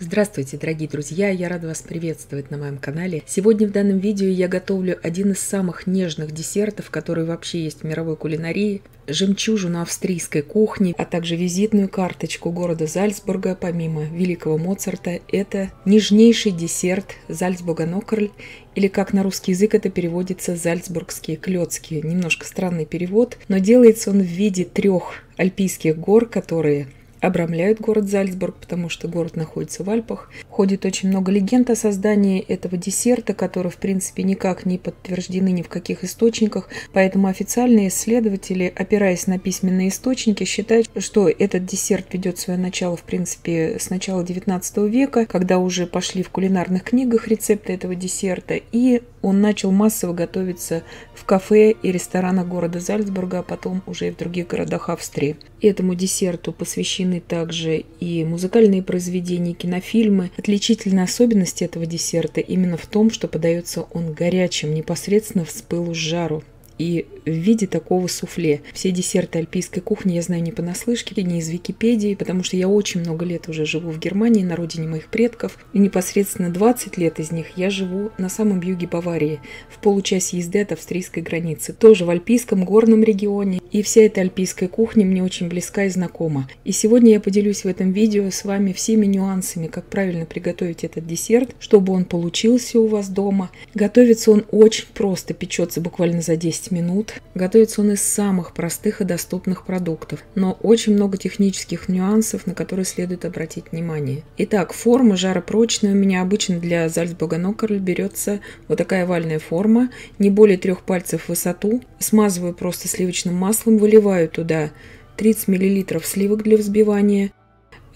Здравствуйте, дорогие друзья! Я рада вас приветствовать на моем канале. Сегодня в данном видео я готовлю один из самых нежных десертов, которые вообще есть в мировой кулинарии. Жемчужину австрийской кухни, а также визитную карточку города Зальцбурга, помимо великого Моцарта. Это нежнейший десерт Зальцбургенокерль, или как на русский язык это переводится зальцбургские клёцки. Немножко странный перевод, но делается он в виде 3 альпийских гор, которые обрамляют город Зальцбург, потому что город находится в Альпах. Ходит очень много легенд о создании этого десерта, которые, в принципе, никак не подтверждены ни в каких источниках. Поэтому официальные исследователи, опираясь на письменные источники, считают, что этот десерт ведет свое начало, в принципе, с начала 19 века, когда уже пошли в кулинарных книгах рецепты этого десерта, и он начал массово готовиться в кафе и ресторанах города Зальцбурга, а потом уже и в других городах Австрии. Этому десерту посвящены также и музыкальные произведения, кинофильмы. Отличительная особенность этого десерта именно в том, что подается он горячим, непосредственно с пылу с жару. И в виде такого суфле. Все десерты альпийской кухни я знаю не понаслышке, не из Википедии, потому что я очень много лет уже живу в Германии, на родине моих предков. И непосредственно 20 лет из них я живу на самом юге Баварии, в получасе езды от австрийской границы. Тоже в альпийском горном регионе. И вся эта альпийская кухня мне очень близка и знакома. И сегодня я поделюсь в этом видео с вами всеми нюансами, как правильно приготовить этот десерт, чтобы он получился у вас дома. Готовится он очень просто, печется буквально за 10 минут. Готовится он из самых простых и доступных продуктов, но очень много технических нюансов, на которые следует обратить внимание. Итак, форма жаропрочная у меня обычно для Зальцбургенокерль берется вот такая овальная форма, не более 3 пальцев в высоту. Смазываю просто сливочным маслом, выливаю туда 30 мл сливок для взбивания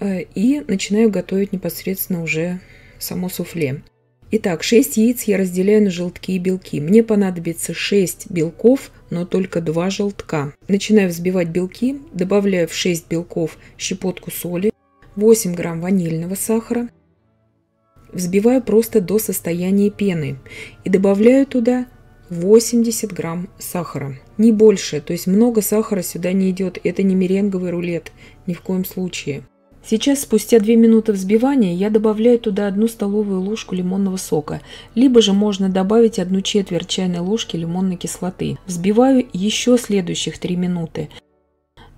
и начинаю готовить непосредственно уже само суфле. Итак, 6 яиц я разделяю на желтки и белки. Мне понадобится 6 белков, но только 2 желтка. Начинаю взбивать белки, добавляю в 6 белков щепотку соли, 8 грамм ванильного сахара. Взбиваю просто до состояния пены и добавляю туда 80 грамм сахара. Не больше, то есть много сахара сюда не идет. Это не меренговый рулет, ни в коем случае. Сейчас, спустя 2 минуты взбивания, я добавляю туда 1 столовую ложку лимонного сока, либо же можно добавить 1/4 чайной ложки лимонной кислоты. Взбиваю еще следующих 3 минуты.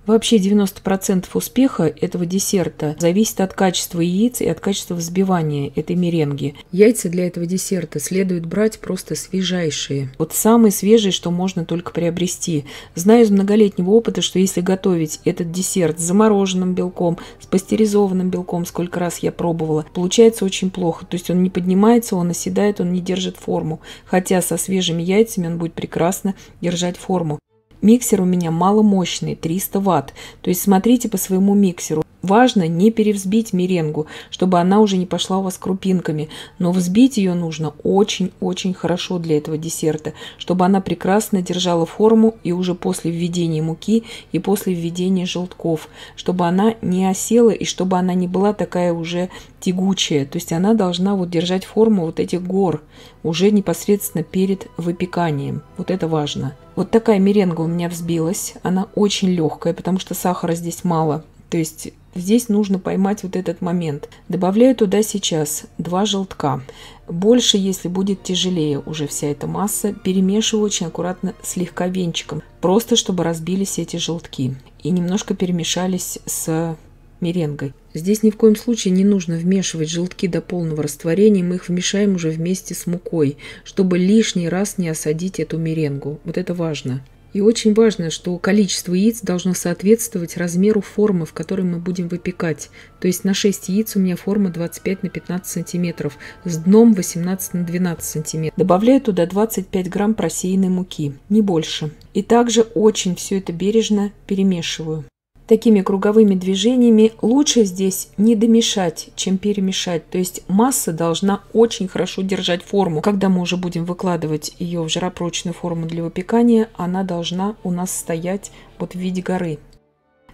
Вообще 90% успеха этого десерта зависит от качества яиц и от качества взбивания этой меренги. Яйца для этого десерта следует брать просто свежайшие. Вот самые свежие, что можно только приобрести. Знаю из многолетнего опыта, что если готовить этот десерт с замороженным белком, с пастеризованным белком, сколько раз я пробовала, получается очень плохо. То есть он не поднимается, он оседает, он не держит форму. Хотя со свежими яйцами он будет прекрасно держать форму. Миксер у меня маломощный, 300 Вт. То есть смотрите по своему миксеру. Важно не перевзбить меренгу, чтобы она уже не пошла у вас крупинками. Но взбить ее нужно очень-очень хорошо для этого десерта, чтобы она прекрасно держала форму и уже после введения муки и после введения желтков, чтобы она не осела и чтобы она не была такая уже тягучая. То есть она должна вот держать форму вот этих гор уже непосредственно перед выпеканием. Вот это важно. Вот такая меренга у меня взбилась. Она очень легкая, потому что сахара здесь мало. То есть здесь нужно поймать вот этот момент. Добавляю туда сейчас 2 желтка. Больше, если будет тяжелее уже вся эта масса, перемешиваю очень аккуратно слегка венчиком. Просто чтобы разбились эти желтки и немножко перемешались с меренгой. Здесь ни в коем случае не нужно вмешивать желтки до полного растворения, мы их вмешаем уже вместе с мукой, чтобы лишний раз не осадить эту меренгу. Вот это важно. И очень важно, что количество яиц должно соответствовать размеру формы, в которой мы будем выпекать. То есть на 6 яиц у меня форма 25 на 15 сантиметров, с дном 18 на 12 сантиметров. Добавляю туда 25 грамм просеянной муки, не больше. И также очень все это бережно перемешиваю. Такими круговыми движениями лучше здесь не домешать, чем перемешать. То есть масса должна очень хорошо держать форму. Когда мы уже будем выкладывать ее в жаропрочную форму для выпекания, она должна у нас стоять вот в виде горы.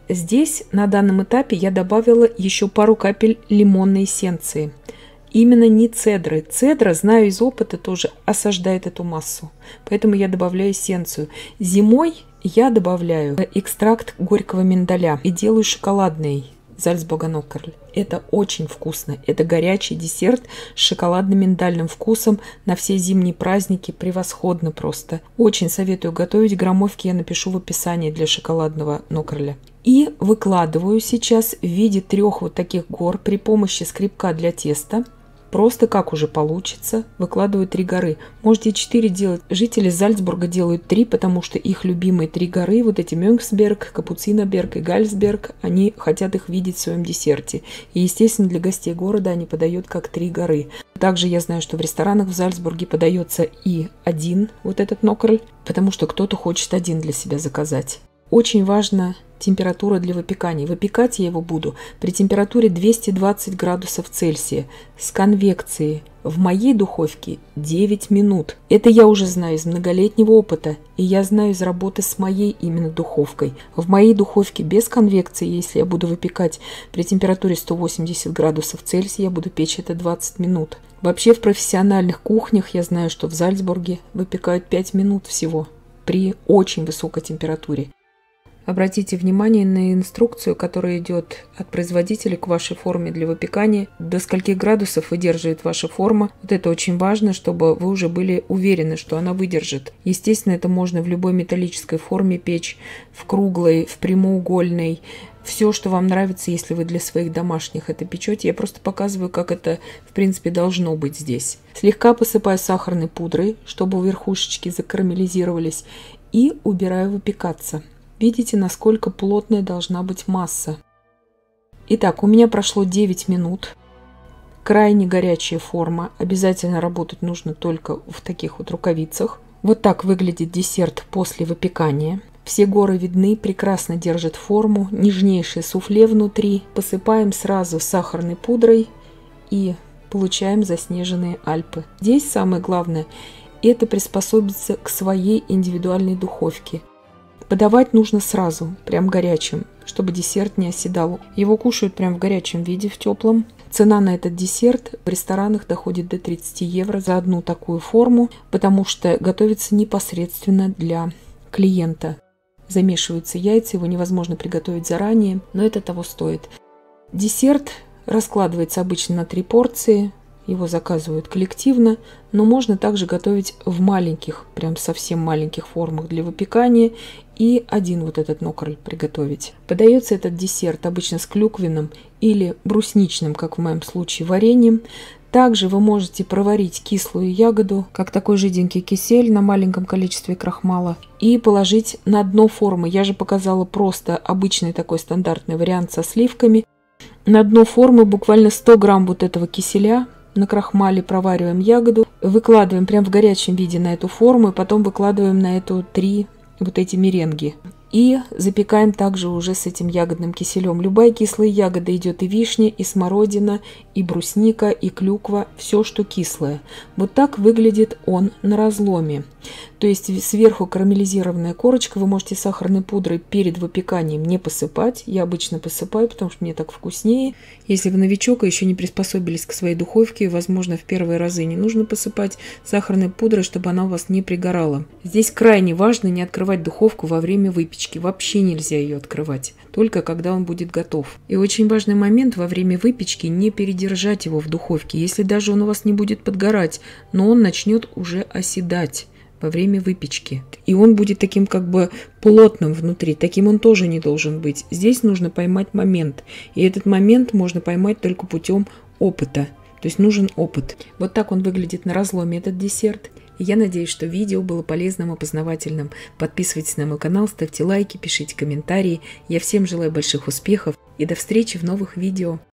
Здесь на данном этапе я добавила еще пару капель лимонной эссенции. Именно не цедры. Цедра, знаю из опыта, тоже осаждает эту массу. Поэтому я добавляю эссенцию. Зимой я добавляю экстракт горького миндаля и делаю шоколадный Зальцбургер-Ноккерль. Это очень вкусно. Это горячий десерт с шоколадно-миндальным вкусом на все зимние праздники. Превосходно просто. Очень советую готовить. Граммовки я напишу в описании для шоколадного Ноккерля. И выкладываю сейчас в виде 3 вот таких гор при помощи скребка для теста. Просто как уже получится, выкладываю 3 горы. Можете 4 делать. Жители Зальцбурга делают 3, потому что их любимые 3 горы, вот эти Мюнхсберг, Капуцинерберг и Гальсберг, они хотят их видеть в своем десерте. И, естественно, для гостей города они подают как 3 горы. Также я знаю, что в ресторанах в Зальцбурге подается и один вот этот Ноккерль, потому что кто-то хочет один для себя заказать. Очень важна температура для выпекания. Выпекать я его буду при температуре 220 градусов Цельсия с конвекцией. В моей духовке 9 минут. Это я уже знаю из многолетнего опыта, и я знаю из работы с моей именно духовкой. В моей духовке без конвекции, если я буду выпекать при температуре 180 градусов Цельсия, я буду печь это 20 минут. Вообще в профессиональных кухнях я знаю, что в Зальцбурге выпекают 5 минут всего при очень высокой температуре. Обратите внимание на инструкцию, которая идет от производителя к вашей форме для выпекания. До скольких градусов выдерживает ваша форма. Вот это очень важно, чтобы вы уже были уверены, что она выдержит. Естественно, это можно в любой металлической форме печь, в круглой, в прямоугольной. Все, что вам нравится, если вы для своих домашних это печете. Я просто показываю, как это, в принципе, должно быть здесь. Слегка посыпаю сахарной пудрой, чтобы верхушечки закарамелизировались. И убираю выпекаться. Видите, насколько плотная должна быть масса. Итак, у меня прошло 9 минут. Крайне горячая форма. Обязательно работать нужно только в таких вот рукавицах. Вот так выглядит десерт после выпекания. Все горы видны, прекрасно держит форму. Нежнейшее суфле внутри. Посыпаем сразу сахарной пудрой и получаем заснеженные Альпы. Здесь самое главное – это приспособиться к своей индивидуальной духовке. Подавать нужно сразу, прям горячим, чтобы десерт не оседал. Его кушают прям в горячем виде, в теплом. Цена на этот десерт в ресторанах доходит до 30 евро за одну такую форму, потому что готовится непосредственно для клиента. Замешиваются яйца, его невозможно приготовить заранее, но это того стоит. Десерт раскладывается обычно на 3 порции. Его заказывают коллективно, но можно также готовить в маленьких, прям совсем маленьких формах для выпекания и один вот этот Ноккерль приготовить. Подается этот десерт обычно с клюквенным или брусничным, как в моем случае, вареньем. Также вы можете проварить кислую ягоду, как такой жиденький кисель на маленьком количестве крахмала, и положить на дно формы. Я же показала просто обычный такой стандартный вариант со сливками. На дно формы буквально 100 грамм вот этого киселя. На крахмале провариваем ягоду, выкладываем прям в горячем виде на эту форму, и потом выкладываем на эту 3 вот эти меренги. И запекаем также уже с этим ягодным киселем. Любая кислая ягода идет: и вишня, и смородина, и брусника, и клюква, все, что кислое. Вот так выглядит он на разломе. То есть сверху карамелизированная корочка. Вы можете сахарной пудрой перед выпеканием не посыпать. Я обычно посыпаю, потому что мне так вкуснее. Если вы новичок и еще не приспособились к своей духовке, возможно, в первые разы не нужно посыпать сахарной пудрой, чтобы она у вас не пригорала. Здесь крайне важно не открывать духовку во время выпечки. Вообще нельзя ее открывать, только когда он будет готов. И очень важный момент: во время выпечки не передержать его в духовке. Если даже он у вас не будет подгорать, но он начнет уже оседать во время выпечки. И он будет таким как бы плотным внутри. Таким он тоже не должен быть. Здесь нужно поймать момент. И этот момент можно поймать только путем опыта. То есть нужен опыт. Вот так он выглядит на разломе, этот десерт. И я надеюсь, что видео было полезным и познавательным. Подписывайтесь на мой канал, ставьте лайки, пишите комментарии. Я всем желаю больших успехов и до встречи в новых видео.